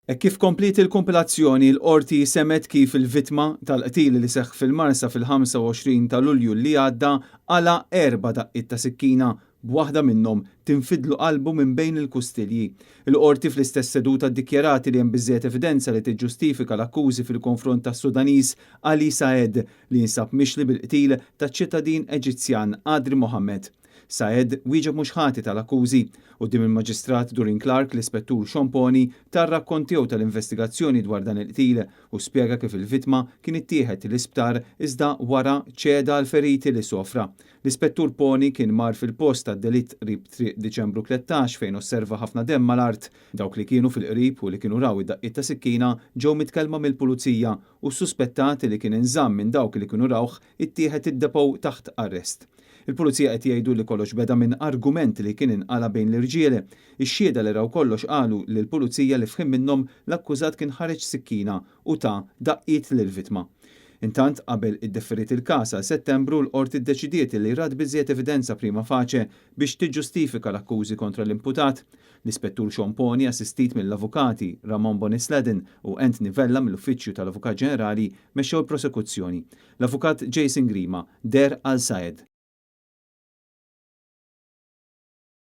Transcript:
E kif komplit il-kompilazzjoni l-qorti semet kif il-vittma tal-qtil li seħħ fil-Marsa fil-25 ta' Lulju li għadda għala 4 daqqiet ta' sikkina b'waħda minnhom tinfidlu qalbu minn bejn il-kustilji. Il-qorti fl-istess seduta ddikjarati li hemm biżżejjed evidenza li tiġġustifika l-akkużi fil-konfront tas-Sudanis Ali Saed li jinsab mixli bil-qtil taċ-ċittadin Eġizzjan Adri Mohammed. Saed wieġeb mhux ħati tal-akkużi quddiem il-Maġistrat Durin Clark l-Ispettur Xomponi tar-rakkont tiegħu tal-investigazzjoni dwar dan il-qtil u spjega kif il-vittma kien ittieħed l-isptar iżda wara ċeda l-feriti li sofra. L-Ispettur Poni kien mar fil-post tad-delitt qrib triq Diċembru 13 fejn osserva ħafna demm mal-art. Dawk li kienu fil-qrib u li kienu raw id-daqqiet ta' sikkina ġew mitkellma mill-pulizija u suspettati li kien inżamm minn dawk li kienu rawh ittieħed id-depow taħt arrest. Il-pulizija qed jgħidu li kollox beda minn argument li kien inqala bejn l-irġieli. Ix-xhieda li raw kollox qalu lill-pulizija li fħim minnhom l-akkużat kien ħareġ sikkina u ta' daqqiet lill-vittma. Intant qabel iddefferit il-każ għal Settembru l-qorti ddeċidiet li rad biżżejjed evidenza prima facie biex tiġġustifika l-akkużi kontra l-imputat. L-Ispettur Xomponi assistit mill-avukati Ramon Bonisladin u Anthony Vella mill-Uffiċċju tal-Avukat Ġenerali mexxew il-prosekuzzjoni. L-Avukat Jason Grima der għal Saed.